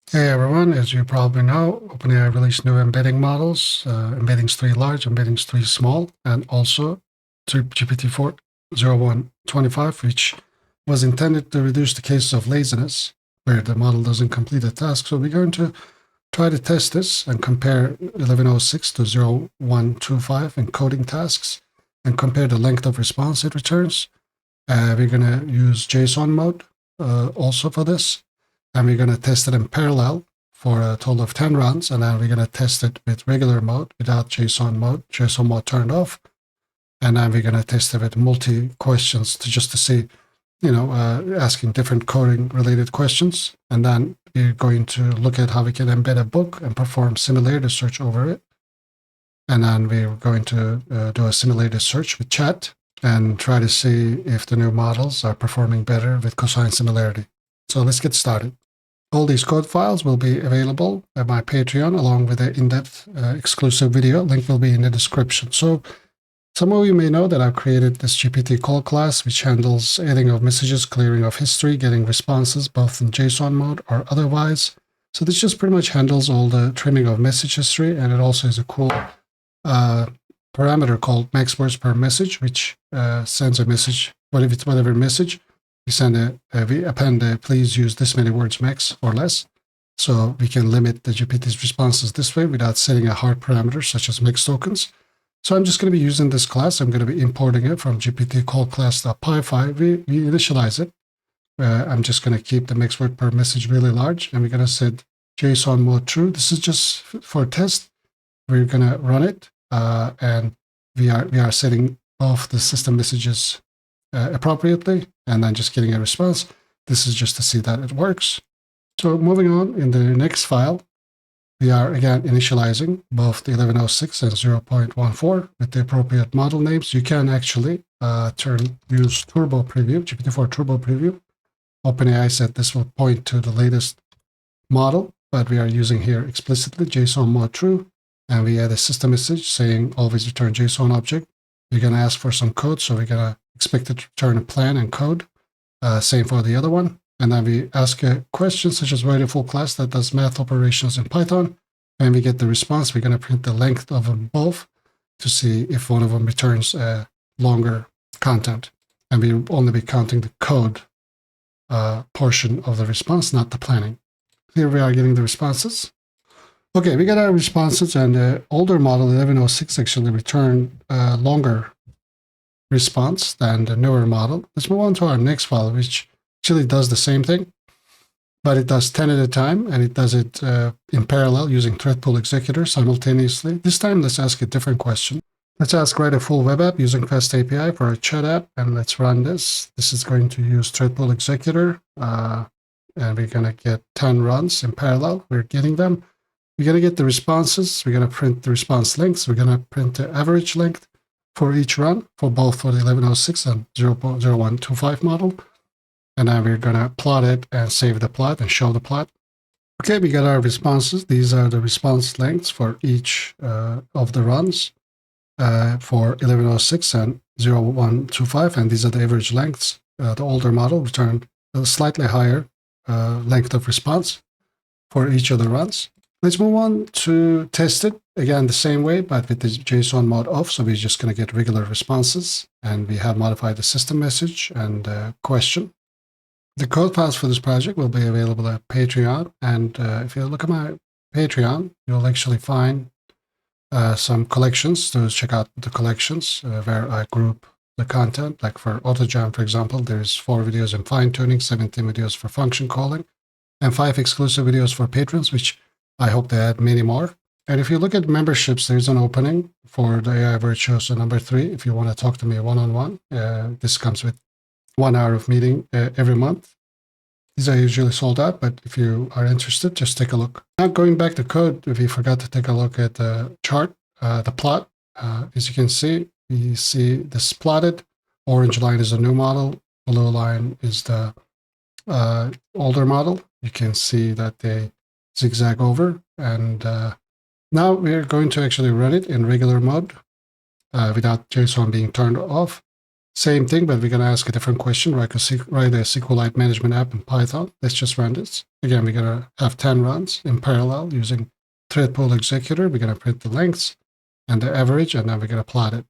Hey everyone, as you probably know, OpenAI released new embedding models, embeddings-3 large, embeddings-3 small, and also GPT-4-0125, which was intended to reduce the cases of laziness, where the model doesn't complete a task. So we're going to try to test this and compare 1106 to 0125 in coding tasks and compare the length of response it returns. We're going to use JSON mode also for this. And we're going to test it in parallel for a total of 10 runs. And then we're going to test it with regular mode without JSON mode turned off. And then we're going to test it with multi-questions to see, asking different coding related questions. And then we're going to look at how we can embed a book and perform similarity search over it. And then we're going to do a similarity search with chat and try to see if the new models are performing better with cosine similarity. So let's get started. All these code files will be available at my Patreon along with an in-depth exclusive video. Link will be in the description. So some of you may know that I've created this GPT call class, which handles adding of messages, clearing of history, getting responses, both in JSON mode or otherwise. So this just pretty much handles all the trimming of message history. And it also is a cool parameter called max words per message, which sends a message, whatever message. We append please use this many words max or less. So we can limit the GPT's responses this way without setting a hard parameter such as max tokens. So I'm just going to be using this class. I'm going to be importing it from GPT call class.py file. We initialize it. I'm just going to keep the max word per message really large, and we're going to set JSON mode true. This is just for a test. We're going to run it, and we are setting off the system messages appropriately, and then just getting a response. This is just to see that it works. So moving on, in the next file, we are again initializing both the 1106 and 0.14 with the appropriate model names. You can actually use Turbo Preview, GPT-4 Turbo Preview. OpenAI said this will point to the latest model, but we are using here explicitly JSON mode true, and we add a system message saying always return JSON object. We're going to ask for some code, so we're going to expect it to return a plan and code. Same for the other one. And then we ask a question such as write a full class that does math operations in Python. When we get the response, we're going to print the length of them both to see if one of them returns longer content. And we will only be counting the code portion of the response, not the planning. Here we are getting the responses. Okay, we got our responses, and the older model 1106 actually returned longer response than the newer model. Let's move on to our next file, which actually does the same thing, but it does 10 at a time, and it does it in parallel using threadpool executor simultaneously. This time, let's ask a different question. Let's ask write a full web app using Fast API for a chat app, and let's run this. This is going to use threadpool executor, and we're going to get 10 runs in parallel. We're getting them. We're going to get the responses. We're going to print the response lengths. We're going to print the average length for each run, for both for the 1106 and 0.0125 model. And then we're going to plot it and save the plot and show the plot. Okay, we got our responses. These are the response lengths for each of the runs for 1106 and 0125. And these are the average lengths. The older model returned a slightly higher length of response for each of the runs. Let's move on to test it. Again, the same way, but with the JSON mode off. So we're just going to get regular responses. And we have modified the system message and question. The code files for this project will be available at Patreon. And if you look at my Patreon, you'll actually find some collections. To check out the collections where I group the content. Like for AutoJam, for example, there's 4 videos in fine-tuning, 17 videos for function calling, and 5 exclusive videos for patrons, which I hope they add many more. And if you look at memberships, there's an opening for the AI Virtuoso number 3. If you want to talk to me one-on-one, this comes with 1 hour of meeting every month. These are usually sold out, but if you are interested, just take a look. Now going back to code, if you forgot to take a look at the chart, the plot, as you can see, we see this plotted. Orange line is the new model. Blue line is the older model. You can see that they zigzag over, and now we're going to actually run it in regular mode without JSON being turned off. Same thing, but we're going to ask a different question. Write a SQLite management app in Python. Let's just run this. Again, we're going to have 10 runs in parallel using threadpool executor. We're going to print the lengths and the average, and then we're going to plot it.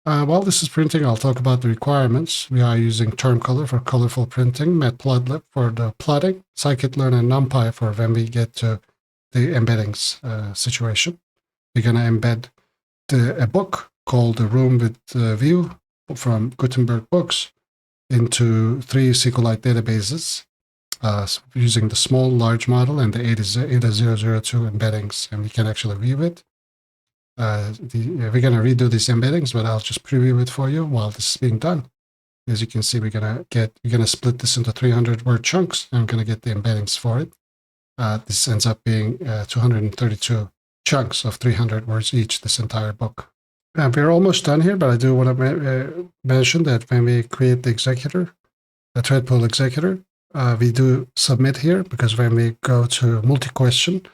While this is printing, I'll talk about the requirements. We are using term color for colorful printing, matplotlib for the plotting, scikit-learn, and numpy for when we get to the embeddings situation. We're going to embed a book called The Room with View from Gutenberg Books into 3 SQLite databases using the small, large model and the ADA002 embeddings, and we can actually view it. We're going to redo these embeddings, but I'll just preview it for you while this is being done. As you can see, we're going to split this into 300-word chunks, and I'm going to get the embeddings for it. This ends up being 232 chunks of 300 words each, this entire book. We're almost done here, but I do want to mention that when we create the executor, the threadpool executor, we do submit here, because when we go to multi-question,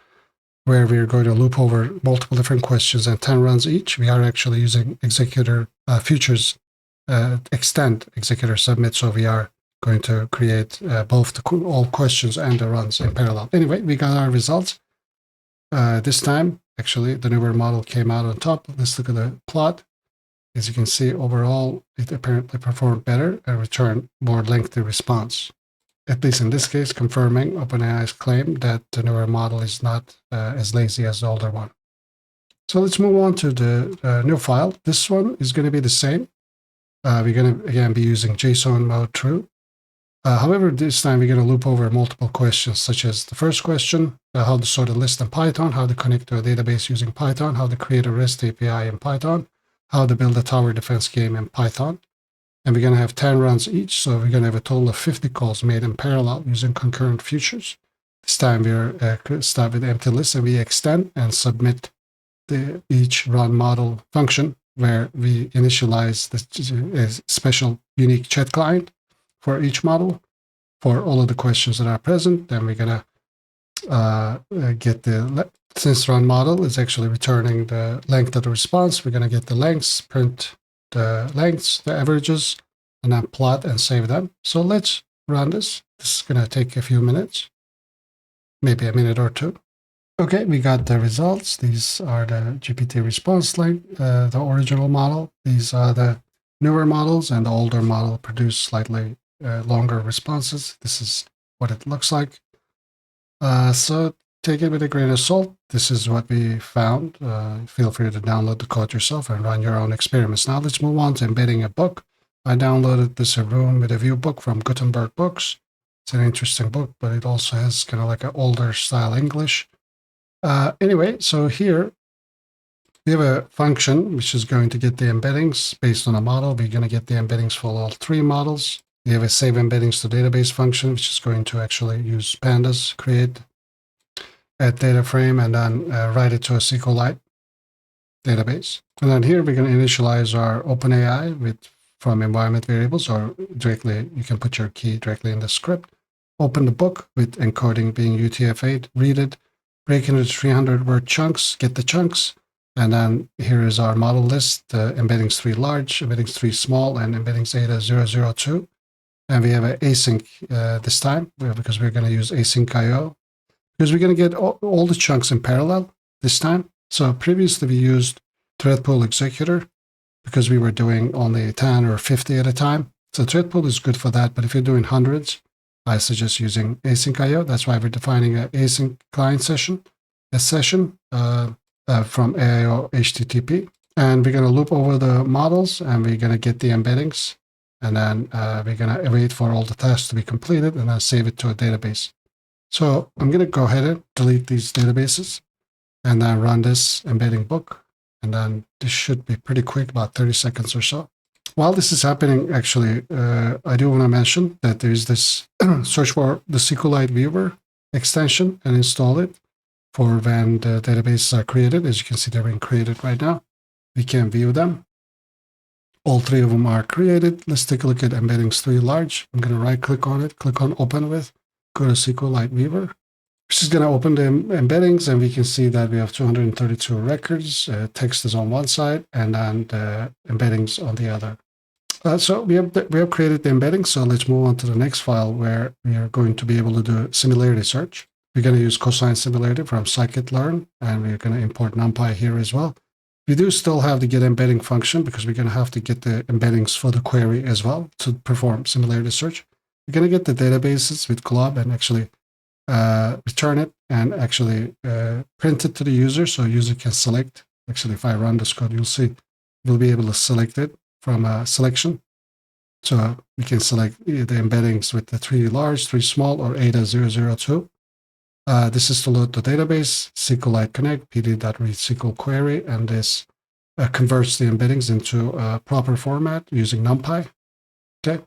where we're going to loop over multiple different questions and 10 runs each, we are actually using executor futures extend executor submit. So we are going to create both all questions and the runs in parallel. Anyway, we got our results. This time, actually, the newer model came out on top. Let's look at the plot. As you can see, overall, it apparently performed better and returned more lengthy response. At least in this case, confirming OpenAI's claim that the newer model is not as lazy as the older one. So let's move on to the new file. This one is going to be the same. We're going to, again, be using JSON mode true. However, this time we're going to loop over multiple questions, such as the first question, how to sort a list in Python, how to connect to a database using Python, how to create a REST API in Python, how to build a tower defense game in Python. And we're going to have 10 runs each, so we're going to have a total of 50 calls made in parallel using concurrent futures. This time we're start with empty list, and we extend and submit each run model function, where we initialize the special unique chat client for each model for all of the questions that are present. Then we're going to get since run model is actually returning the length of the response, we're going to get the lengths, print the lengths, the averages, and then plot and save them. So let's run this. This is going to take a few minutes, maybe a minute or two. Okay, we got the results. These are the GPT response length, the original model. These are the newer models, and the older model produce slightly longer responses. This is what it looks like. So take it with a grain of salt. This is what we found. Feel free to download the code yourself and run your own experiments. Now let's move on to embedding a book. I downloaded this A Room with a View book from Gutenberg Books. It's an interesting book, but it also has kind of like an older style English. Anyway, so here we have a function which is going to get the embeddings based on a model. We're going to get the embeddings for all 3 models. We have a save embeddings to database function, which is going to actually use pandas, create a data frame, and then write it to a SQLite database. And then here we're going to initialize our OpenAI from environment variables, or directly, you can put your key directly in the script. Open the book with encoding being UTF-8, read it, break into 300-word chunks, get the chunks, and then here is our model list, embeddings 3 large, embeddings 3 small, and embeddings ADA002. And we have an async this time, because we're going to use asyncio, because we're going to get all the chunks in parallel this time. So previously we used threadpool executor, because we were doing only 10 or 50 at a time. So threadpool is good for that, but if you're doing hundreds, I suggest using asyncio. That's why we're defining an async client session, a session from AIO HTTP. And we're going to loop over the models, and we're going to get the embeddings. And then we're going to wait for all the tasks to be completed, and then save it to a database. So I'm going to go ahead and delete these databases, and then run this embedding book. And then this should be pretty quick, about 30 seconds or so. While this is happening, actually, I do want to mention that there is this search for the SQLite Viewer extension and install it for when the databases are created. As you can see, they're being created right now. We can view them. All 3 of them are created. Let's take a look at embeddings 3 large. I'm going to right-click on it, click on Open With, go to SQLite Viewer. This is going to open the embeddings, and we can see that we have 232 records. Text is on one side, and then the embeddings on the other. So we have created the embedding. So let's move on to the next file where we are going to be able to do similarity search. We're going to use cosine similarity from scikit-learn, and we're going to import numpy here as well. We do still have the get embedding function because we're going to have to get the embeddings for the query as well to perform similarity search. We're going to get the databases with glob and actually return it and actually print it to the user so user can select. Actually, if I run this code, you'll see we'll be able to select it from a selection. So we can select the embeddings with the 3 large, 3 small, or ADA002. This is to load the database, SQLite connect, pd.read SQL query, and this converts the embeddings into a proper format using NumPy. Okay.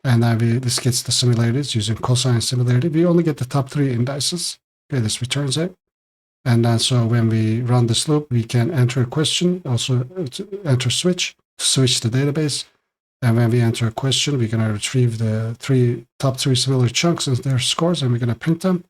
And then this gets the similarities using cosine similarity. We only get the top 3 indices. Okay, this returns it. And then so when we run this loop, we can enter a question, also enter switch, to switch the database. And when we enter a question, we're going to retrieve the top three similar chunks and their scores, and we're going to print them.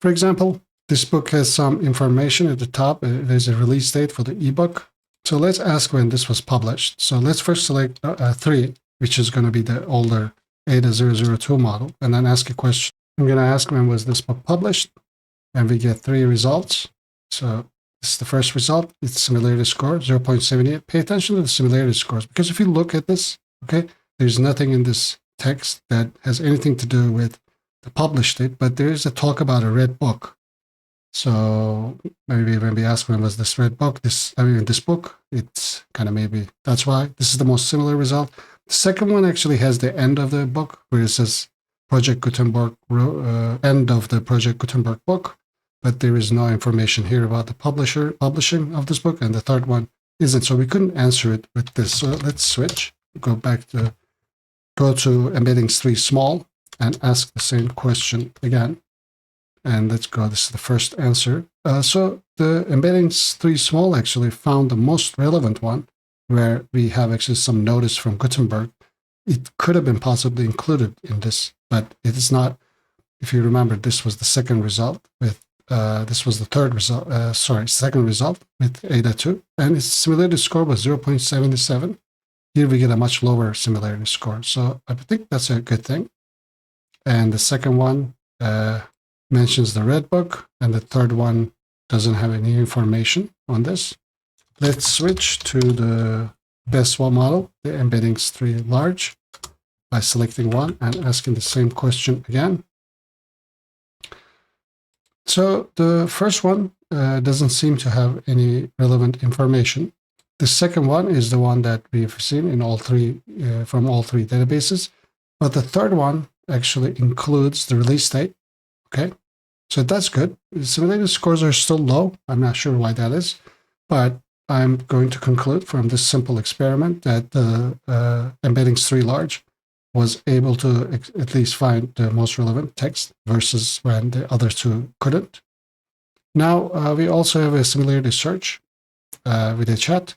For example, this book has some information at the top. There's a release date for the ebook. So let's ask when this was published. So let's first select 3, which is going to be the older ADA002 model, and then ask a question. I'm going to ask when was this book published, and we get 3 results. So this is the first result. It's similarity score, 0.78. Pay attention to the similarity scores, because if you look at this, okay, there's nothing in this text that has anything to do with the published date, but there is a talk about a red book. So maybe when we ask when was this red book, this book, it's kind of maybe that's why this is the most similar result. The second one actually has the end of the book where it says Project Gutenberg, end of the Project Gutenberg book, but there is no information here about the publishing of this book. And the third one isn't. So we couldn't answer it with this. So let's switch, go to embeddings-small and ask the same question again. And let's go, this is the first answer. So the embeddings-small actually found the most relevant one, where we have actually some notice from Gutenberg. It could have been possibly included in this, but it is not. If you remember, this was the second result with, this was the third result, second result with ADA2, and its similarity score was 0.77. Here we get a much lower similarity score. So I think that's a good thing. And the second one mentions the red book, and the third one doesn't have any information on this. Let's switch to the best one model, the embeddings-3 large, by selecting one and asking the same question again. So the first one doesn't seem to have any relevant information. The second one is the one that we've seen in all 3 from all 3 databases, but the third one actually includes the release date. Okay, so that's good. The similarity scores are still low. I'm not sure why that is, but I'm going to conclude from this simple experiment that the embeddings-3 large was able to at least find the most relevant text versus when the other 2 couldn't. Now, we also have a similarity search with a chat.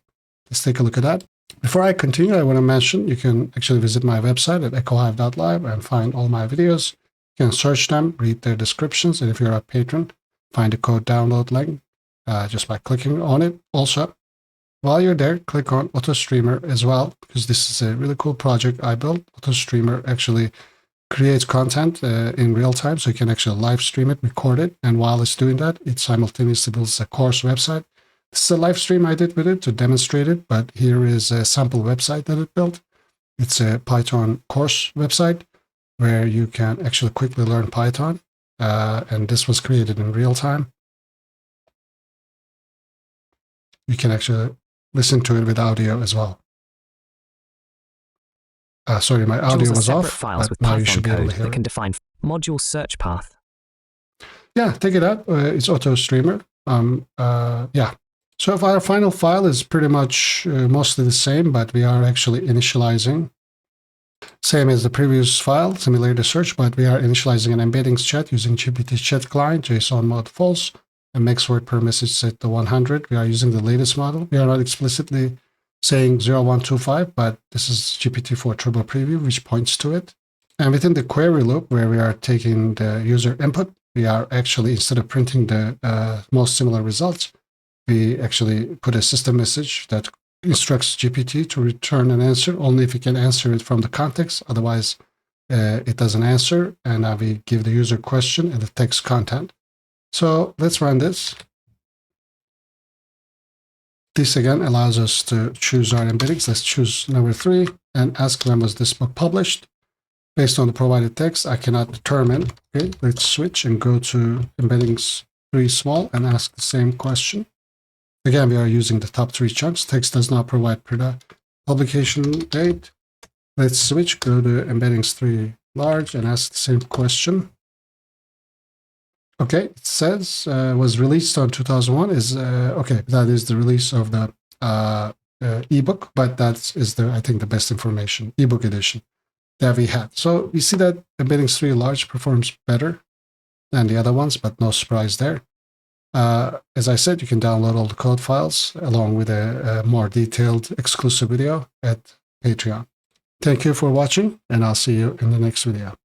Let's take a look at that. Before I continue, I want to mention you can actually visit my website at echohive.live and find all my videos. You can search them, read their descriptions, and if you're a patron, find the code download link just by clicking on it. Also, while you're there, click on AutoStreamer as well, because this is a really cool project I built. AutoStreamer actually creates content in real time, so you can actually live stream it, record it, and while it's doing that, it simultaneously builds a course website. This is a live stream I did with it to demonstrate it, but here is a sample website that it built. It's a Python course website where you can actually quickly learn Python, and this was created in real time. You can actually listen to it with audio as well. Sorry, my audio was off, files but with now Python you should be able code to hear that it. can define module search path. Yeah, take it out. It's AutoStreamer. Yeah. So if our final file is pretty much mostly the same, but we are actually initializing. Same as the previous file, similarity search, but we are initializing an embeddings chat using GPT chat client, JSON mode false, and max word per message set to 100. We are using the latest model. We are not explicitly saying 0125, but this is GPT-4 Turbo Preview, which points to it. And within the query loop, where we are taking the user input, we are actually, instead of printing the most similar results, we actually put a system message that instructs GPT to return an answer only if it can answer it from the context. Otherwise, it doesn't answer. And now we give the user question and the text content. So let's run this. This again allows us to choose our embeddings. Let's choose number 3 and ask when was this book published. Based on the provided text, I cannot determine. Okay, let's switch and go to embeddings-small and ask the same question. Again, we are using the top 3 chunks. Text does not provide publication date. Let's switch, go to embeddings-3 large and ask the same question. Okay, it says was released on 2001 is okay. That is the release of the ebook, but that is the, I think, the best information, ebook edition that we had. So we see that embeddings-3 large performs better than the other ones, but no surprise there. As I said, you can download all the code files along with a more detailed exclusive video at Patreon. Thank you for watching, and I'll see you in the next video.